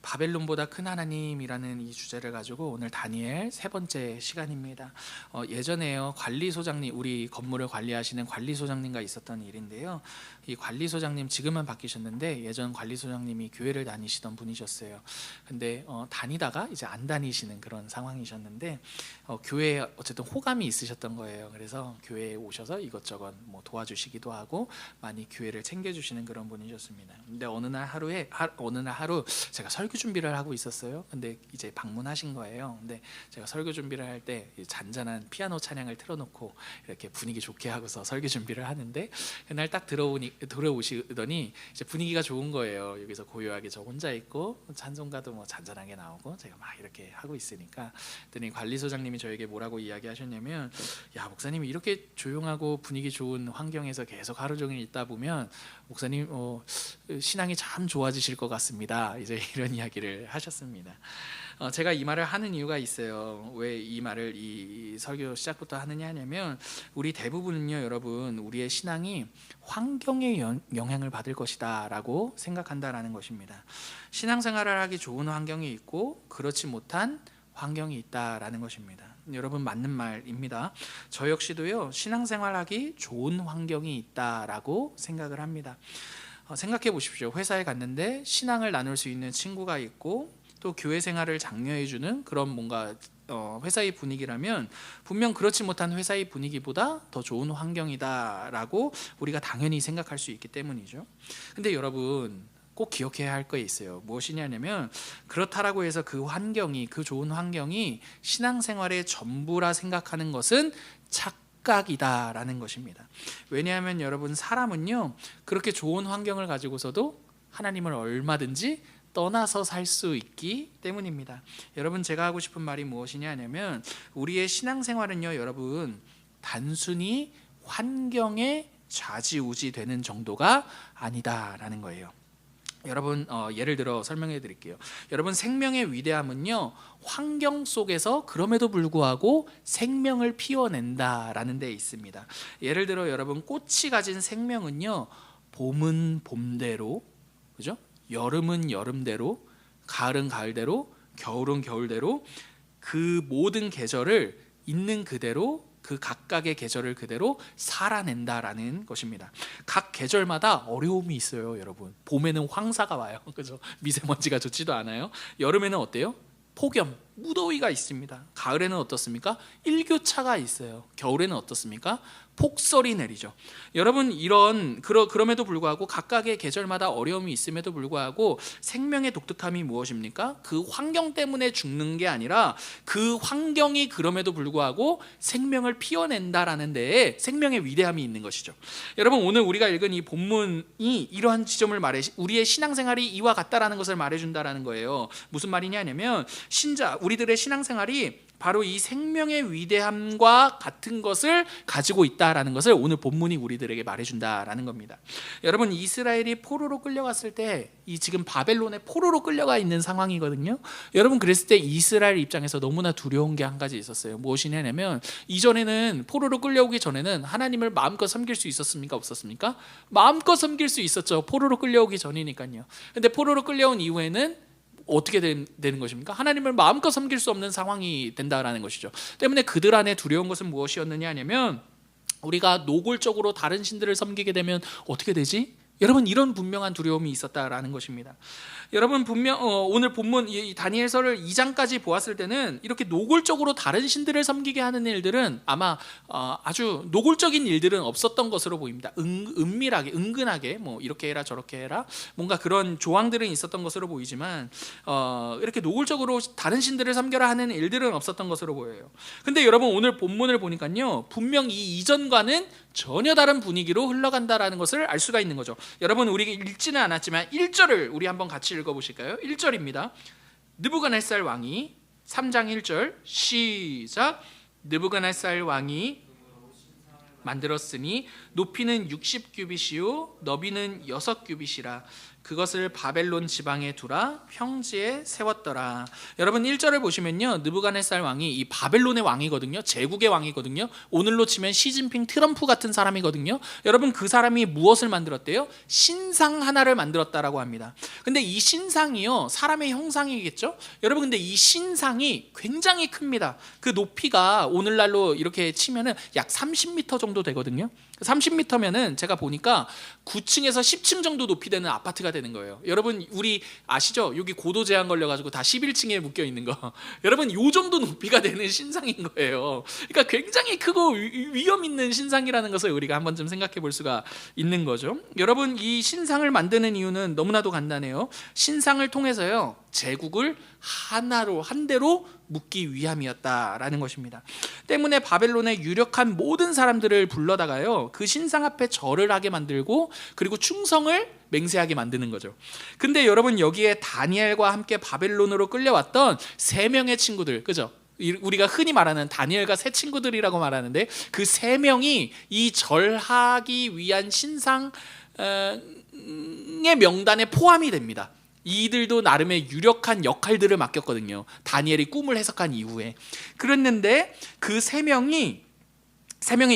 바벨론보다 큰 하나님이라는 이 주제를 가지고 오늘 다니엘 세 번째 시간입니다. 예전에요, 관리소장님, 우리 건물을 관리하시는 관리소장님과 있었던 일인데요. 이 관리소장님 지금은 바뀌셨는데 예전 관리소장님이 교회를 다니시던 분이셨어요. 근데 다니다가 이제 안 다니시는 그런 상황이셨는데 교회에 어쨌든 호감이 있으셨던 거예요. 그래서 교회에 오셔서 이것저것 뭐 도와주시기도 하고 많이 교회를 챙겨주시는 그런 분이셨습니다. 근데 어느 날 하루 제가 설교 준비를 하고 있었어요. 근데 이제 방문하신 거예요. 근데 제가 설교 준비를 할 때 잔잔한 피아노 찬양을 틀어놓고 이렇게 분위기 좋게 하고서 설교 준비를 하는데 그날 딱 들어오시더니 이제 분위기가 좋은 거예요. 여기서 고요하게 저 혼자 있고 찬송가도 뭐 잔잔하게 나오고 제가 막 이렇게 하고 있으니까, 그랬더니 관리소장님이 저에게 뭐라고 이야기하셨냐면, 야, 목사님이 이렇게 조용하고 분위기 좋은 환경에서 계속 하루 종일 있다 보면 목사님 신앙이 참 좋아지실 것 같습니다. 이제 이런 이야기를 하셨습니다. 제가 이 말을 하는 이유가 있어요. 왜 이 말을 이 설교 시작부터 하느냐 하냐면, 우리 대부분은요, 여러분, 우리의 신앙이 환경의 영향을 받을 것이다 라고 생각한다라는 것입니다. 신앙생활을 하기 좋은 환경이 있고 그렇지 못한 환경이 있다라는 것입니다. 여러분, 맞는 말입니다. 저 역시도요, 신앙생활하기 좋은 환경이 있다라고 생각을 합니다. 생각해 보십시오. 회사에 갔는데 신앙을 나눌 수 있는 친구가 있고 또 교회 생활을 장려해주는 그런 뭔가 회사의 분위기라면 분명 그렇지 못한 회사의 분위기보다 더 좋은 환경이다라고 우리가 당연히 생각할 수 있기 때문이죠. 근데 여러분, 꼭 기억해야 할 거 있어요. 무엇이냐면, 그렇다라고 해서 그 좋은 환경이 신앙생활의 전부라 생각하는 것은 착각이다라는 것입니다. 왜냐하면 여러분, 사람은요, 그렇게 좋은 환경을 가지고서도 하나님을 얼마든지 떠나서 살 수 있기 때문입니다. 여러분, 제가 하고 싶은 말이 무엇이냐면, 우리의 신앙생활은요, 여러분, 단순히 환경에 좌지우지 되는 정도가 아니다라는 거예요. 여러분, 예를 들어 설명해 드릴게요. 여러분, 생명의 위대함은요, 환경 속에서 그럼에도 불구하고 생명을 피워낸다라는 데 있습니다. 예를 들어 여러분, 꽃이 가진 생명은요, 봄은 봄대로, 그죠? 여름은 여름대로, 가을은 가을대로, 겨울은 겨울대로, 그 모든 계절을 있는 그대로, 그 각각의 계절을 그대로 살아낸다라는 것입니다. 각 계절마다 어려움이 있어요, 여러분. 봄에는 황사가 와요. 그죠? 미세먼지가 좋지도 않아요. 여름에는 어때요? 폭염, 무더위가 있습니다. 가을에는 어떻습니까? 일교차가 있어요. 겨울에는 어떻습니까? 폭설이 내리죠. 여러분, 그럼에도 불구하고 각각의 계절마다 어려움이 있음에도 불구하고 생명의 독특함이 무엇입니까? 그 환경 때문에 죽는 게 아니라 그 환경이 그럼에도 불구하고 생명을 피워낸다라는 데에 생명의 위대함이 있는 것이죠. 여러분, 오늘 우리가 읽은 이 본문이 이러한 지점을 우리의 신앙생활이 이와 같다라는 것을 말해준다라는 거예요. 무슨 말이냐면, 우리들의 신앙생활이 바로 이 생명의 위대함과 같은 것을 가지고 있다라는 것을 오늘 본문이 우리들에게 말해준다라는 겁니다. 여러분, 이스라엘이 포로로 끌려갔을 때 이 지금 바벨론에 포로로 끌려가 있는 상황이거든요. 여러분, 그랬을 때 이스라엘 입장에서 너무나 두려운 게 한 가지 있었어요. 무엇이냐면, 이전에는 포로로 끌려오기 전에는 하나님을 마음껏 섬길 수 있었습니까? 없었습니까? 마음껏 섬길 수 있었죠. 포로로 끌려오기 전이니까요. 근데 포로로 끌려온 이후에는 어떻게 되는 것입니까? 하나님을 마음껏 섬길 수 없는 상황이 된다라는 것이죠. 때문에 그들 안에 두려운 것은 무엇이었느냐 하냐면, 우리가 노골적으로 다른 신들을 섬기게 되면 어떻게 되지? 여러분, 이런 분명한 두려움이 있었다라는 것입니다. 여러분, 오늘 본문 이 다니엘서를 2장까지 보았을 때는 이렇게 노골적으로 다른 신들을 섬기게 하는 일들은 아마 아주 노골적인 일들은 없었던 것으로 보입니다. 은밀하게, 은근하게 뭐 이렇게 해라 저렇게 해라 뭔가 그런 조항들은 있었던 것으로 보이지만 이렇게 노골적으로 다른 신들을 섬겨라 하는 일들은 없었던 것으로 보여요. 근데 여러분, 오늘 본문을 보니까요, 분명 이 이전과는 전혀 다른 분위기로 흘러간다라는 것을 알 수가 있는 거죠. 여러분, 우리 읽지는 않았지만 1절을 우리 한번 같이 읽어보실까요? 1절입니다. 느부갓네살 왕이 3장 1절 시작. 느부갓네살 왕이 만들었으니 높이는 60규빗이요 너비는 6규빗이라. 그것을 바벨론 지방에 두라 평지에 세웠더라. 여러분 1절을 보시면요, 느부갓네살 왕이 이 바벨론의 왕이거든요. 제국의 왕이거든요. 오늘로 치면 시진핑 트럼프 같은 사람이거든요. 여러분 그 사람이 무엇을 만들었대요? 신상 하나를 만들었다라고 합니다. 근데 이 신상이요, 사람의 형상이겠죠. 여러분 근데 이 신상이 굉장히 큽니다. 그 높이가 오늘날로 이렇게 치면은 약 30m 정도 되거든요. 30m면은 제가 보니까 9층에서 10층 정도 높이 되는 아파트가 되는 거예요. 여러분 우리 아시죠? 여기 고도 제한 걸려가지고 다 11층에 묶여 있는 거. 여러분 요 정도 높이가 되는 신상인 거예요. 그러니까 굉장히 크고 위험 있는 신상이라는 것을 우리가 한번 좀 생각해 볼 수가 있는 거죠. 여러분 이 신상을 만드는 이유는 너무나도 간단해요. 신상을 통해서요, 제국을 하나로 한 대로 묶기 위함이었다라는 것입니다. 때문에 바벨론의 유력한 모든 사람들을 불러다가요, 그 신상 앞에 절을 하게 만들고 그리고 충성을 맹세하게 만드는 거죠. 근데 여러분 여기에 다니엘과 함께 바벨론으로 끌려왔던 3명의 친구들, 그죠? 우리가 흔히 말하는 다니엘과 세 친구들이라고 말하는데 그 3명이 이 절하기 위한 신상의 명단에 포함이 됩니다. 이들도 나름의 유력한 역할들을 맡겼거든요. 다니엘이 꿈을 해석한 이후에. 그랬는데 그 3명의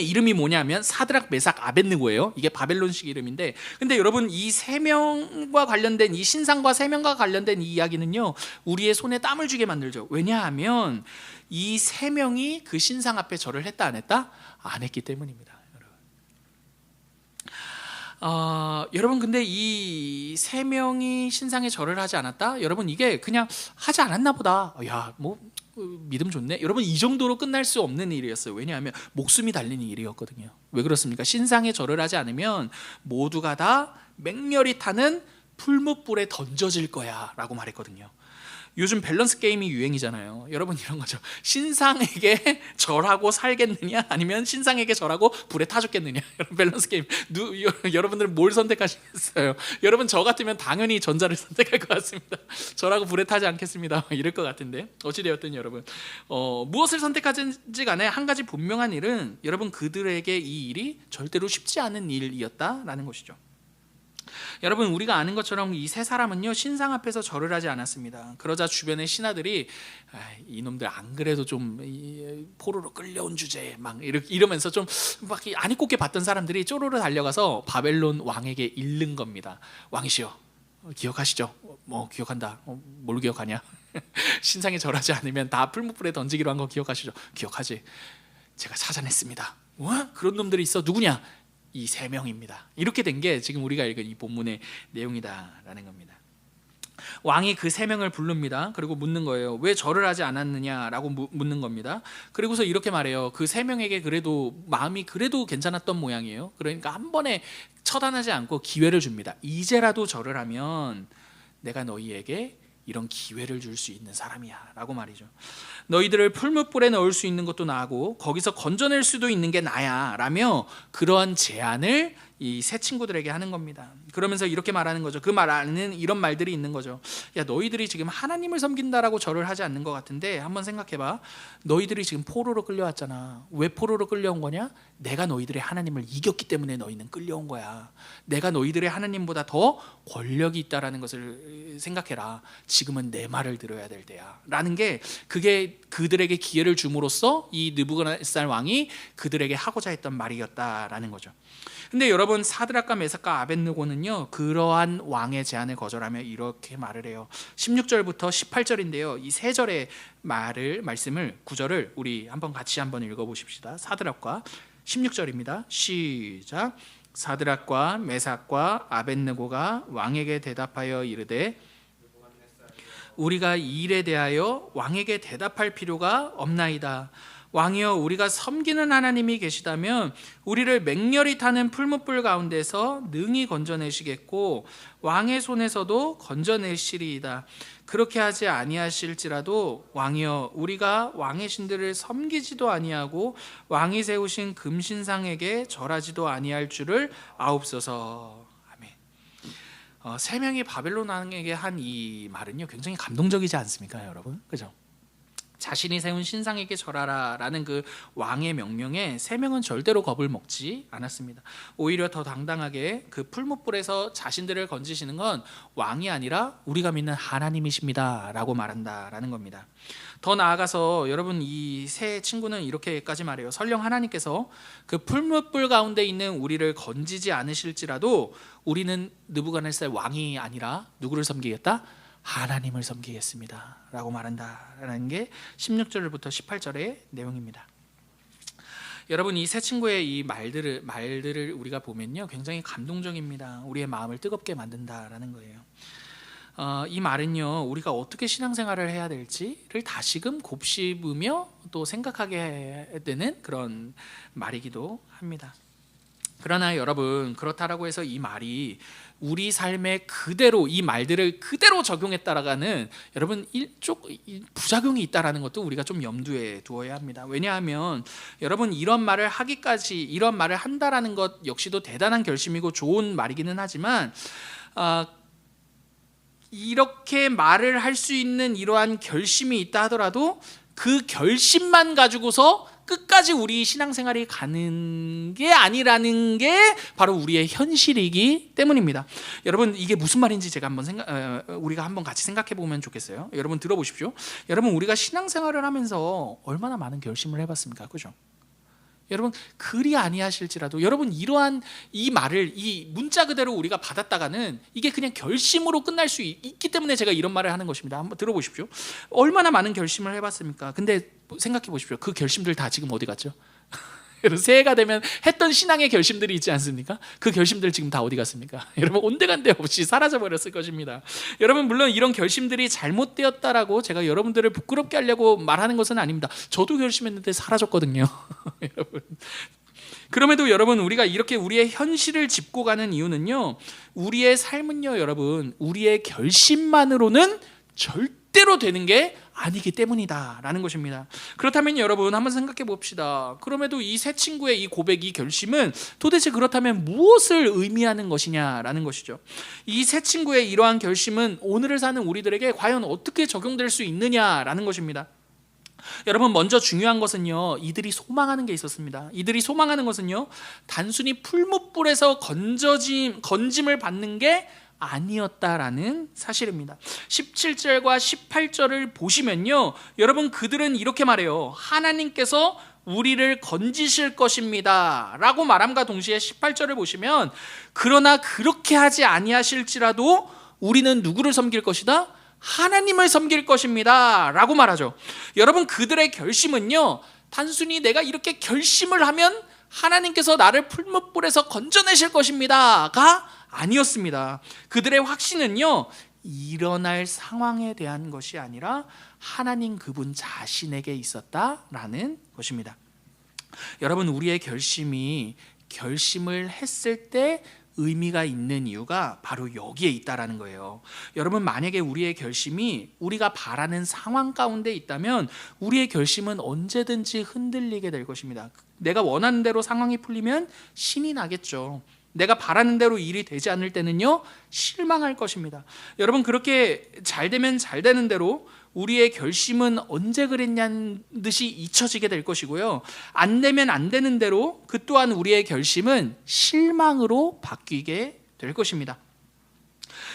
이름이 뭐냐면 사드락, 메삭, 아벳느고예요. 이게 바벨론식 이름인데, 근데 여러분 이 3명과 관련된, 이 신상과 3명과 관련된 이 이야기는요, 우리의 손에 땀을 쥐게 만들죠. 왜냐하면 이 3명이 그 신상 앞에 절을 했다 안 했다? 안 했기 때문입니다. 여러분 근데 이 3명이 신상에 절을 하지 않았다? 여러분 이게 그냥 하지 않았나 보다, 야 뭐 믿음 좋네, 여러분 이 정도로 끝날 수 없는 일이었어요. 왜냐하면 목숨이 달린 일이었거든요. 왜 그렇습니까? 신상에 절을 하지 않으면 모두가 다 맹렬히 타는 풀무불에 던져질 거야 라고 말했거든요. 요즘 밸런스 게임이 유행이잖아요. 여러분 이런 거죠. 신상에게 절하고 살겠느냐, 아니면 신상에게 절하고 불에 타 죽겠느냐. 여러분 밸런스 게임. 여러분들은 뭘 선택하시겠어요? 여러분 저 같으면 당연히 전자를 선택할 것 같습니다. 절하고 불에 타지 않겠습니다, 이럴 것 같은데. 어찌되었든 여러분 무엇을 선택하든지 간에 한 가지 분명한 일은, 여러분 그들에게 이 일이 절대로 쉽지 않은 일이었다라는 것이죠. 여러분 우리가 아는 것처럼 이 3사람은요 신상 앞에서 절을 하지 않았습니다. 그러자 주변의 신하들이 이놈들 안 그래도 좀 포로로 끌려온 주제에 막 이러면서 좀 막 안이 꼽게 봤던 사람들이 쪼르르 달려가서 바벨론 왕에게 잃는 겁니다. 왕이시여, 기억하시죠? 뭐 기억한다. 뭘 기억하냐? 신상에 절하지 않으면 다 풀무불에 던지기로 한 거 기억하시죠? 기억하지? 제가 찾아냈습니다. 그런 놈들이 있어. 누구냐? 이 3명입니다. 이렇게 된 게 지금 우리가 읽은 이 본문의 내용이다라는 겁니다. 왕이 그 3명을 부릅니다. 그리고 묻는 거예요. 왜 절을 하지 않았느냐라고 묻는 겁니다. 그리고서 이렇게 말해요. 그 3명에게 그래도 마음이 그래도 괜찮았던 모양이에요. 그러니까 한 번에 처단하지 않고 기회를 줍니다. 이제라도 절을 하면 내가 너희에게 이런 기회를 줄 수 있는 사람이야 라고 말이죠. 너희들을 풀무불에 넣을 수 있는 것도 나고 거기서 건져낼 수도 있는 게 나야 라며 그러한 제안을 이 세 친구들에게 하는 겁니다. 그러면서 이렇게 말하는 거죠. 그 말 안에는 이런 말들이 있는 거죠. 야, 너희들이 지금 하나님을 섬긴다라고 절을 하지 않는 것 같은데 한번 생각해봐. 너희들이 지금 포로로 끌려왔잖아. 왜 포로로 끌려온 거냐? 내가 너희들의 하나님을 이겼기 때문에 너희는 끌려온 거야. 내가 너희들의 하나님보다 더 권력이 있다라는 것을 생각해라. 지금은 내 말을 들어야 될 때야 라는 게, 그게 그들에게 기회를 줌으로써 이 느부갓네살 왕이 그들에게 하고자 했던 말이었다라는 거죠. 근데 여러분 사드락과 메삭과 아벳느고는요 그러한 왕의 제안을 거절하며 이렇게 말을 해요. 16절부터 18절인데요 이 3절의 말씀을 9절을 우리 같이 한번 읽어보십시다. 사드락과 16절입니다. 시작. 사드락과 메삭과 아벳느고가 왕에게 대답하여 이르되 우리가 이 일에 대하여 왕에게 대답할 필요가 없나이다. 왕이여, 우리가 섬기는 하나님이 계시다면 우리를 맹렬히 타는 풀무불 가운데서 능히 건져내시겠고 왕의 손에서도 건져내시리이다. 그렇게 하지 아니하실지라도 왕이여, 우리가 왕의 신들을 섬기지도 아니하고 왕이 세우신 금신상에게 절하지도 아니할 줄을 아옵소서. 아멘. 3명이 바벨론 왕에게 한 이 말은요 굉장히 감동적이지 않습니까, 여러분? 그죠? 자신이 세운 신상에게 절하라 라는 그 왕의 명령에 세 명은 절대로 겁을 먹지 않았습니다. 오히려 더 당당하게 그 풀무불에서 자신들을 건지시는 건 왕이 아니라 우리가 믿는 하나님이십니다 라고 말한다라는 겁니다. 더 나아가서 여러분, 이 세 친구는 이렇게까지 말해요. 설령 하나님께서 그 풀무불 가운데 있는 우리를 건지지 않으실지라도 우리는 느부갓네살 왕이 아니라 누구를 섬기겠다? 하나님을 섬기겠습니다 라고 말한다라는 게 16절부터 18절의 내용입니다. 여러분, 이 세 친구의 이 말들을 우리가 보면요, 굉장히 감동적입니다. 우리의 마음을 뜨겁게 만든다라는 거예요. 이 말은요, 우리가 어떻게 신앙생활을 해야 될지를 다시금 곱씹으며 또 생각하게 되는 그런 말이기도 합니다. 그러나 여러분, 그렇다라고 해서 이 말이 우리 삶에 그대로 이 말들을 그대로 적용했다라가는 여러분 부작용이 있다라는 것도 우리가 좀 염두에 두어야 합니다. 왜냐하면 여러분, 이런 말을 한다라는 것 역시도 대단한 결심이고 좋은 말이기는 하지만 이렇게 말을 할 수 있는 이러한 결심이 있다 하더라도 그 결심만 가지고서 끝까지 우리 신앙생활이 가는 게 아니라는 게 바로 우리의 현실이기 때문입니다. 여러분, 이게 무슨 말인지 제가 우리가 한번 같이 생각해 보면 좋겠어요. 여러분, 들어보십시오. 여러분, 우리가 신앙생활을 하면서 얼마나 많은 결심을 해봤습니까? 그죠? 여러분, 그리 아니하실지라도 여러분, 이러한 이 말을 이 문자 그대로 우리가 받았다가는 이게 그냥 결심으로 끝날 수 있기 때문에 제가 이런 말을 하는 것입니다. 한번 들어보십시오. 얼마나 많은 결심을 해봤습니까? 근데 생각해 보십시오. 그 결심들 다 지금 어디 갔죠? 여러분, 새해가 되면 했던 신앙의 결심들이 있지 않습니까? 그 결심들 지금 다 어디 갔습니까? 여러분, 온데간데 없이 사라져버렸을 것입니다. 여러분, 물론 이런 결심들이 잘못되었다라고 제가 여러분들을 부끄럽게 하려고 말하는 것은 아닙니다. 저도 결심했는데 사라졌거든요. 여러분, 그럼에도 여러분, 우리가 이렇게 우리의 현실을 짚고 가는 이유는요, 우리의 삶은요, 여러분, 우리의 결심만으로는 절대로 되는 게 아니기 때문이다라는 것입니다. 그렇다면 여러분, 한번 생각해 봅시다. 그럼에도 이 세 친구의 이 고백, 이 결심은 도대체 그렇다면 무엇을 의미하는 것이냐라는 것이죠. 이 세 친구의 이러한 결심은 오늘을 사는 우리들에게 과연 어떻게 적용될 수 있느냐라는 것입니다. 여러분, 먼저 중요한 것은요, 이들이 소망하는 게 있었습니다. 이들이 소망하는 것은요, 단순히 풀무불에서 건짐을 받는 게 아니었다라는 사실입니다. 17절과 18절을 보시면요, 여러분, 그들은 이렇게 말해요. 하나님께서 우리를 건지실 것입니다 라고 말함과 동시에 18절을 보시면, 그러나 그렇게 하지 아니하실지라도 우리는 누구를 섬길 것이다? 하나님을 섬길 것입니다 라고 말하죠. 여러분, 그들의 결심은요, 단순히 내가 이렇게 결심을 하면 하나님께서 나를 풀무불에서 건져내실 것입니다가 아니었습니다. 그들의 확신은요, 일어날 상황에 대한 것이 아니라 하나님 그분 자신에게 있었다라는 것입니다. 여러분, 우리의 결심을 했을 때 의미가 있는 이유가 바로 여기에 있다라는 거예요. 여러분, 만약에 우리의 결심이 우리가 바라는 상황 가운데 있다면 우리의 결심은 언제든지 흔들리게 될 것입니다. 내가 원하는 대로 상황이 풀리면 신이 나겠죠. 내가 바라는 대로 일이 되지 않을 때는요, 실망할 것입니다. 여러분, 그렇게 잘 되면 잘 되는 대로 우리의 결심은 언제 그랬냐는 듯이 잊혀지게 될 것이고요, 안 되면 안 되는 대로 그 또한 우리의 결심은 실망으로 바뀌게 될 것입니다.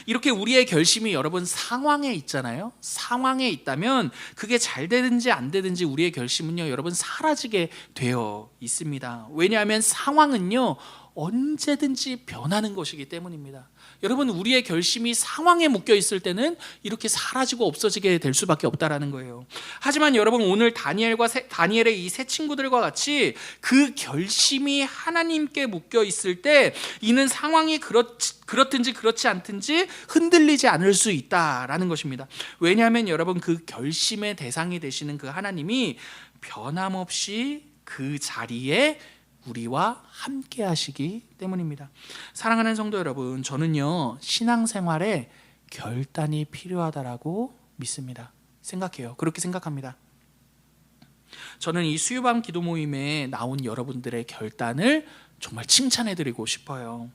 이렇게 우리의 결심이 여러분 상황에 있잖아요. 상황에 있다면 그게 잘 되든지 안 되든지 우리의 결심은요, 여러분 사라지게 되어 있습니다. 왜냐하면 상황은요, 언제든지 변하는 것이기 때문입니다. 여러분, 우리의 결심이 상황에 묶여 있을 때는 이렇게 사라지고 없어지게 될 수밖에 없다라는 거예요. 하지만 여러분, 오늘 다니엘의 이 세 친구들과 같이 그 결심이 하나님께 묶여 있을 때 이는 상황이 그렇든지 그렇지 않든지 흔들리지 않을 수 있다라는 것입니다. 왜냐하면 여러분, 그 결심의 대상이 되시는 그 하나님이 변함없이 그 자리에 우리와 함께 하시기 때문입니다. 사랑하는 성도 여러분, 저는요, 신앙생활에 결단이 필요하다라고 믿습니다. 생각해요. 그렇게 생각합니다. 저는 이 수요밤 기도 모임에 나온 여러분들의 결단을 정말 칭찬해드리고 싶어요.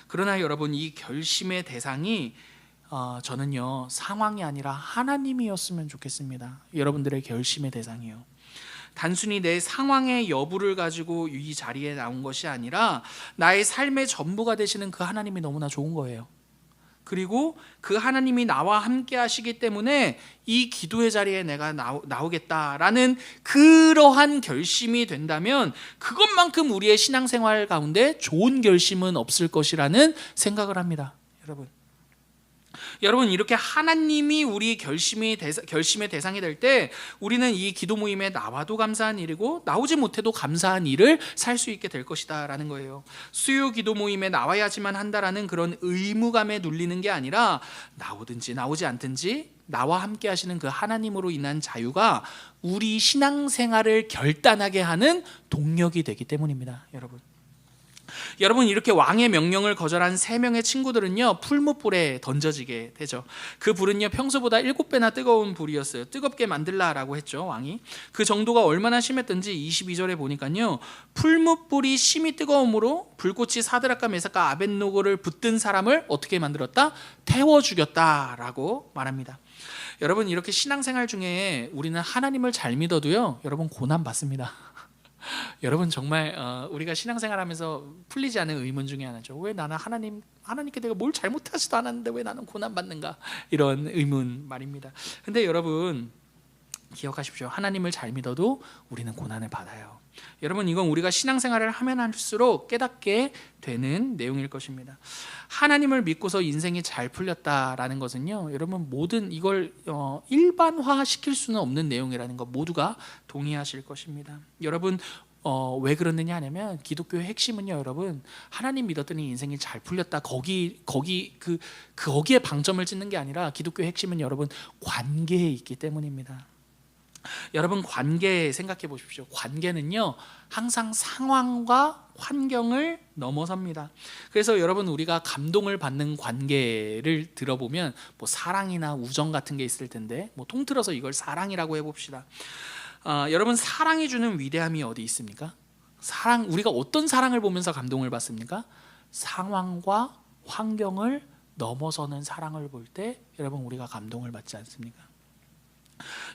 그러나 여러분, 이 결심의 대상이 저는요 상황이 아니라 하나님이었으면 좋겠습니다. 여러분들의 결심의 대상이요. 단순히 내 상황의 여부를 가지고 이 자리에 나온 것이 아니라 나의 삶의 전부가 되시는 그 하나님이 너무나 좋은 거예요. 그리고 그 하나님이 나와 함께 하시기 때문에 이 기도의 자리에 내가 나오겠다라는 그러한 결심이 된다면 그것만큼 우리의 신앙생활 가운데 좋은 결심은 없을 것이라는 생각을 합니다. 여러분 이렇게 하나님이 우리 결심의 대상이 될 때 우리는 이 기도 모임에 나와도 감사한 일이고 나오지 못해도 감사한 일을 살 수 있게 될 것이다 라는 거예요. 수요 기도 모임에 나와야지만 한다라는 그런 의무감에 눌리는 게 아니라 나오든지 나오지 않든지 나와 함께 하시는 그 하나님으로 인한 자유가 우리 신앙생활을 결단하게 하는 동력이 되기 때문입니다. 여러분 이렇게 왕의 명령을 거절한 3명의 친구들은요 풀무불에 던져지게 되죠. 그 불은요 평소보다 7배나 뜨거운 불이었어요. 뜨겁게 만들라라고 했죠 왕이. 그 정도가 얼마나 심했던지 22절에 보니까요 풀무불이 심히 뜨거움으로 불꽃이 사드락과 메삭과 아벳노고를 붙든 사람을 어떻게 만들었다? 태워 죽였다라고 말합니다. 여러분 이렇게 신앙생활 중에 우리는 하나님을 잘 믿어도요 여러분 고난 받습니다. 여러분 정말 우리가 신앙생활하면서 풀리지 않은 의문 중에 하나죠. 왜 나는 하나님께 내가 뭘 잘못하지도 않았는데 왜 나는 고난받는가, 이런 의문 말입니다. 근데 여러분 기억하십시오. 하나님을 잘 믿어도 우리는 고난을 받아요. 여러분 이건 우리가 신앙생활을 하면 할수록 깨닫게 되는 내용일 것입니다. 하나님을 믿고서 인생이 잘 풀렸다라는 것은요 여러분 모든 이걸 일반화 시킬 수는 없는 내용이라는 것 모두가 동의하실 것입니다. 여러분 왜 그러느냐 하냐면 기독교의 핵심은요 여러분 하나님 믿었더니 인생이 잘 풀렸다 거기에 방점을 찍는 게 아니라 기독교의 핵심은 여러분 관계에 있기 때문입니다. 여러분 관계 생각해 보십시오. 관계는요 항상 상황과 환경을 넘어섭니다. 그래서 여러분 우리가 감동을 받는 관계를 들어보면 뭐 사랑이나 우정 같은 게 있을 텐데 뭐 통틀어서 이걸 사랑이라고 해봅시다. 여러분 사랑이 주는 위대함이 어디 있습니까? 우리가 어떤 사랑을 보면서 감동을 받습니까? 상황과 환경을 넘어서는 사랑을 볼 때 여러분 우리가 감동을 받지 않습니까?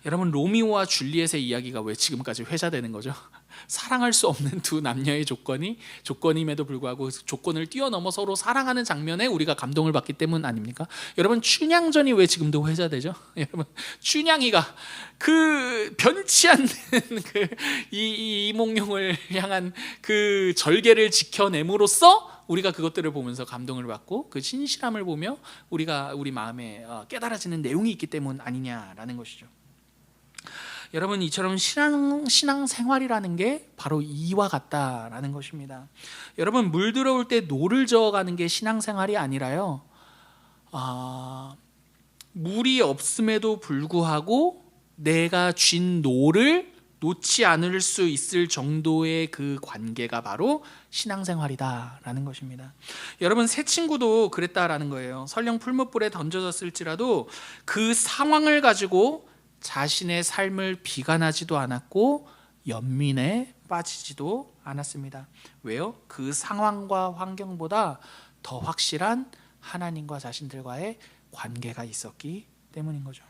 여러분 로미오와 줄리엣의 이야기가 왜 지금까지 회자되는 거죠? 사랑할 수 없는 두 남녀의 조건임에도 불구하고 조건을 뛰어넘어 서로 사랑하는 장면에 우리가 감동을 받기 때문 아닙니까? 여러분 춘향전이 왜 지금도 회자되죠? 여러분 춘향이가 그 변치 않는 이 이몽룡을 향한 그 절개를 지켜냄으로써 우리가 그것들을 보면서 감동을 받고 그 신실함을 보며 우리 마음에 깨달아지는 내용이 있기 때문 아니냐라는 것이죠. 여러분 이처럼 신앙생활이라는 게 바로 이와 같다라는 것입니다. 여러분 물 들어올 때 노를 저어가는 게 신앙생활이 아니라요 물이 없음에도 불구하고 내가 쥔 노를 놓지 않을 수 있을 정도의 그 관계가 바로 신앙생활이다라는 것입니다. 여러분 새 친구도 그랬다라는 거예요. 설령 풀무불에 던져졌을지라도 그 상황을 가지고 자신의 삶을 비관하지도 않았고 연민에 빠지지도 않았습니다. 왜요? 그 상황과 환경보다 더 확실한 하나님과 자신들과의 관계가 있었기 때문인 거죠.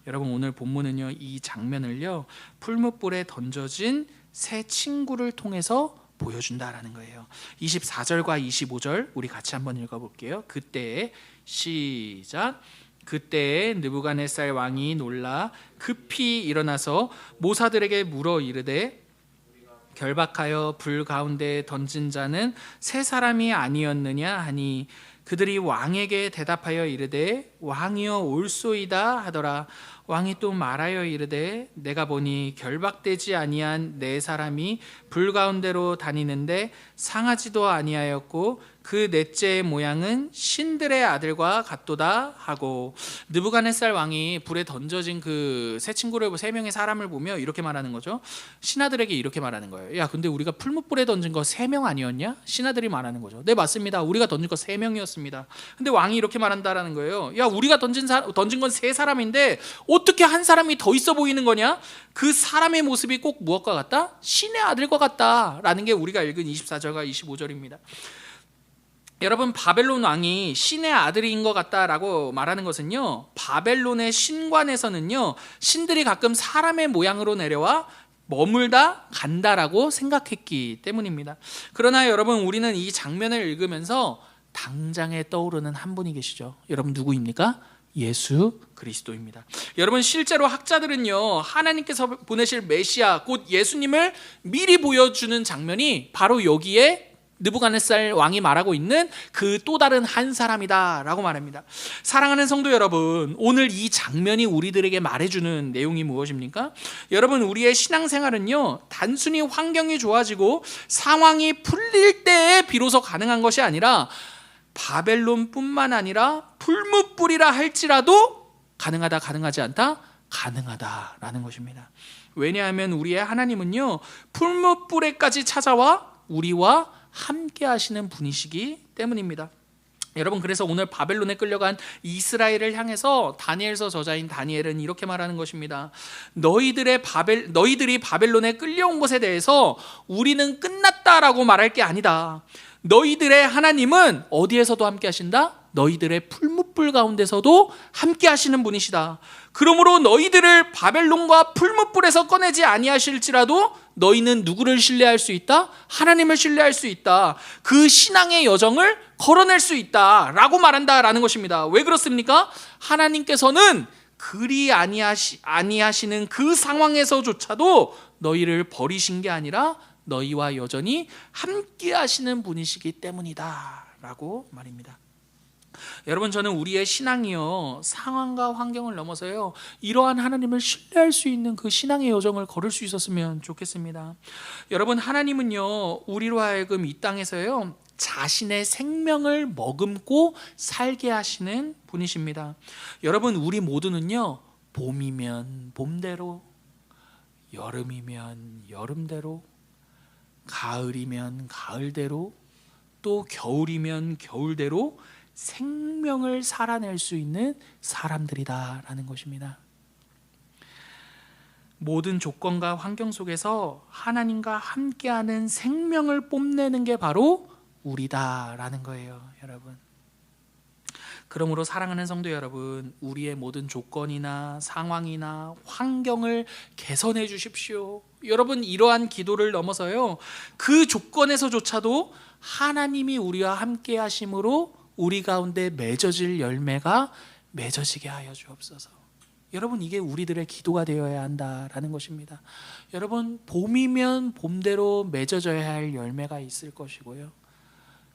여러분 오늘 본문은요 이 장면을요 풀무불에 던져진 새 친구를 통해서 보여준다라는 거예요. 24절과 25절 우리 같이 한번 읽어볼게요. 그때에 시작. 그때에 느부갓네살 왕이 놀라 급히 일어나서 모사들에게 물어 이르되 결박하여 불 가운데 던진 자는 세 사람이 아니었느냐 하니 그들이 왕에게 대답하여 이르되 왕이여 올소이다 하더라. 왕이 또 말하여 이르되 내가 보니 결박되지 아니한 네 사람이 불 가운데로 다니는데 상하지도 아니하였고 그 넷째의 모양은 신들의 아들과 같도다 하고, 느부갓네살 왕이 불에 던져진 그 세 친구를 세 명의 사람을 보며 이렇게 말하는 거죠. 신하들에게 이렇게 말하는 거예요. 야 근데 우리가 풀무불에 던진 거 3명 아니었냐? 신하들이 말하는 거죠. 네 맞습니다. 우리가 던진 거 3명이었습니다. 근데 왕이 이렇게 말한다라는 거예요. 야 우리가 던진 건 3사람인데 어떻게 한 사람이 더 있어 보이는 거냐? 그 사람의 모습이 꼭 무엇과 같다? 신의 아들과 같다라는 게 우리가 읽은 24절과 25절입니다. 여러분, 바벨론 왕이 신의 아들인 것 같다라고 말하는 것은요, 바벨론의 신관에서는요, 신들이 가끔 사람의 모양으로 내려와 머물다 간다라고 생각했기 때문입니다. 그러나 여러분, 우리는 이 장면을 읽으면서 당장에 떠오르는 한 분이 계시죠. 여러분, 누구입니까? 예수 그리스도입니다. 여러분, 실제로 학자들은요, 하나님께서 보내실 메시아 곧 예수님을 미리 보여주는 장면이 바로 여기에 느부갓네살 왕이 말하고 있는 그 또 다른 한 사람이다 라고 말합니다. 사랑하는 성도 여러분, 오늘 이 장면이 우리들에게 말해주는 내용이 무엇입니까? 여러분, 우리의 신앙생활은요, 단순히 환경이 좋아지고 상황이 풀릴 때에 비로소 가능한 것이 아니라 바벨론뿐만 아니라 풀무불이라 할지라도 가능하다, 가능하지 않다, 가능하다라는 것입니다. 왜냐하면 우리의 하나님은요, 풀무불에까지 찾아와 우리와 함께 하시는 분이시기 때문입니다. 여러분, 그래서 오늘 바벨론에 끌려간 이스라엘을 향해서 다니엘서 저자인 다니엘은 이렇게 말하는 것입니다. 너희들이 바벨론에 끌려온 것에 대해서 우리는 끝났다라고 말할 게 아니다. 너희들의 하나님은 어디에서도 함께 하신다? 너희들의 풀무불 가운데서도 함께 하시는 분이시다. 그러므로 너희들을 바벨론과 풀무불에서 꺼내지 아니하실지라도 너희는 누구를 신뢰할 수 있다? 하나님을 신뢰할 수 있다. 그 신앙의 여정을 걸어낼 수 있다 라고 말한다라는 것입니다. 왜 그렇습니까? 하나님께서는 그리 아니하시는 그 상황에서조차도 너희를 버리신 게 아니라 너희와 여전히 함께 하시는 분이시기 때문이다 라고 말입니다. 여러분, 저는 우리의 신앙이요, 상황과 환경을 넘어서요, 이러한 하나님을 신뢰할 수 있는 그 신앙의 여정을 걸을 수 있었으면 좋겠습니다. 여러분, 하나님은요, 우리로 하여금 이 땅에서요, 자신의 생명을 머금고 살게 하시는 분이십니다. 여러분, 우리 모두는요, 봄이면 봄대로, 여름이면 여름대로, 가을이면 가을대로, 또 겨울이면 겨울대로 생명을 살아낼 수 있는 사람들이다라는 것입니다. 모든 조건과 환경 속에서 하나님과 함께하는 생명을 뽐내는 게 바로 우리다라는 거예요, 여러분. 그러므로 사랑하는 성도 여러분, 우리의 모든 조건이나 상황이나 환경을 개선해 주십시오. 여러분, 이러한 기도를 넘어서요, 그 조건에서조차도 하나님이 우리와 함께 하심으로 우리 가운데 맺어질 열매가 맺어지게 하여 주옵소서. 여러분, 이게 우리들의 기도가 되어야 한다라는 것입니다. 여러분, 봄이면 봄대로 맺어져야 할 열매가 있을 것이고요,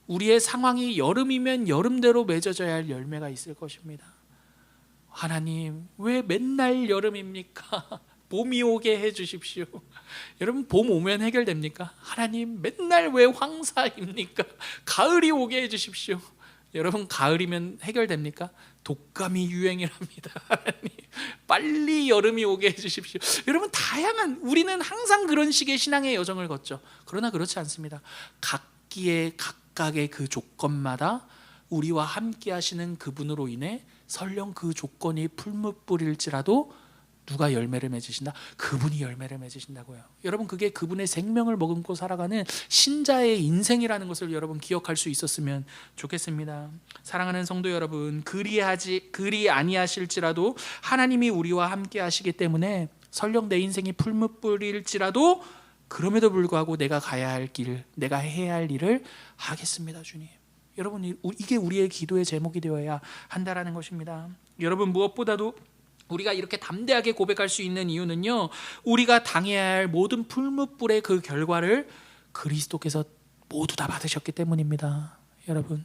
우리의 상황이 여름이면 여름대로 맺어져야 할 열매가 있을 것입니다. 하나님, 왜 맨날 여름입니까? 봄이 오게 해주십시오. 여러분, 봄 오면 해결됩니까? 하나님, 맨날 왜 황사입니까? 가을이 오게 해주십시오. 여러분, 가을이면 해결됩니까? 독감이 유행이랍니다. 하나님, 빨리 여름이 오게 해주십시오. 여러분, 다양한, 우리는 항상 그런 식의 신앙의 여정을 걷죠. 그러나 그렇지 않습니다. 각각의 그 조건마다 우리와 함께 하시는 그분으로 인해 설령 그 조건이 풀무불일지라도 누가 열매를 맺으신다? 그분이 열매를 맺으신다고요. 여러분, 그게 그분의 생명을 머금고 살아가는 신자의 인생이라는 것을 여러분 기억할 수 있었으면 좋겠습니다. 사랑하는 성도 여러분, 그리 아니하실지라도 하나님이 우리와 함께 하시기 때문에 설령 내 인생이 풀무불일지라도 그럼에도 불구하고 내가 가야 할 길, 내가 해야 할 일을 하겠습니다, 주님. 여러분, 이게 우리의 기도의 제목이 되어야 한다라는 것입니다. 여러분, 무엇보다도 우리가 이렇게 담대하게 고백할 수 있는 이유는요, 우리가 당해야 할 모든 풀무불의 그 결과를 그리스도께서 모두 다 받으셨기 때문입니다. 여러분,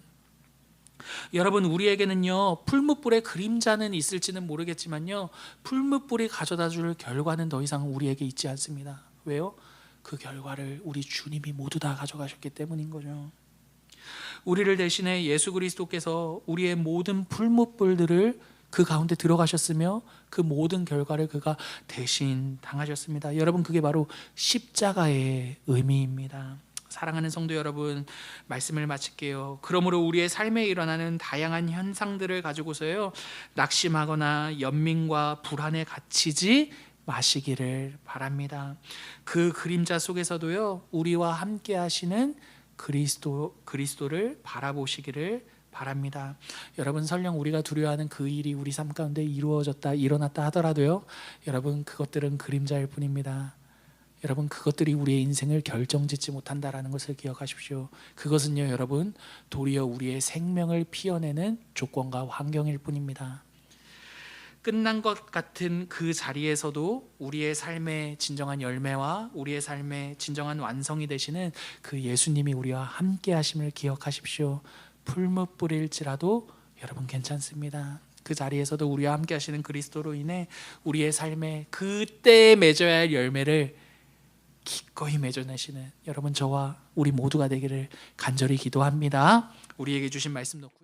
우리에게는요, 풀무불의 그림자는 있을지는 모르겠지만요, 풀무불이 가져다 줄 결과는 더 이상 우리에게 있지 않습니다. 왜요? 그 결과를 우리 주님이 모두 다 가져가셨기 때문인 거죠. 우리를 대신해 예수 그리스도께서 우리의 모든 풀무불들을 그 가운데 들어가셨으며 그 모든 결과를 그가 대신 당하셨습니다. 여러분, 그게 바로 십자가의 의미입니다. 사랑하는 성도 여러분, 말씀을 마칠게요. 그러므로 우리의 삶에 일어나는 다양한 현상들을 가지고서요, 낙심하거나 연민과 불안에 갇히지 마시기를 바랍니다. 그 그림자 속에서도요, 우리와 함께 하시는 그리스도를 바라보시기를 바랍니다. 여러분, 설령 우리가 두려워하는 그 일이 우리 삶 가운데 일어났다 하더라도요, 여러분, 그것들은 그림자일 뿐입니다. 여러분, 그것들이 우리의 인생을 결정짓지 못한다라는 것을 기억하십시오. 그것은요, 여러분, 도리어 우리의 생명을 피워내는 조건과 환경일 뿐입니다. 끝난 것 같은 그 자리에서도 우리의 삶의 진정한 열매와 우리의 삶의 진정한 완성이 되시는 그 예수님이 우리와 함께 하심을 기억하십시오. 풀무 뿌릴지라도 여러분 괜찮습니다. 그 자리에서도 우리와 함께 하시는 그리스도로 인해 우리의 삶에 그때 맺어야 할 열매를 기꺼이 맺어내시는 여러분, 저와 우리 모두가 되기를 간절히 기도합니다. 우리에게 주신 말씀 놓고요.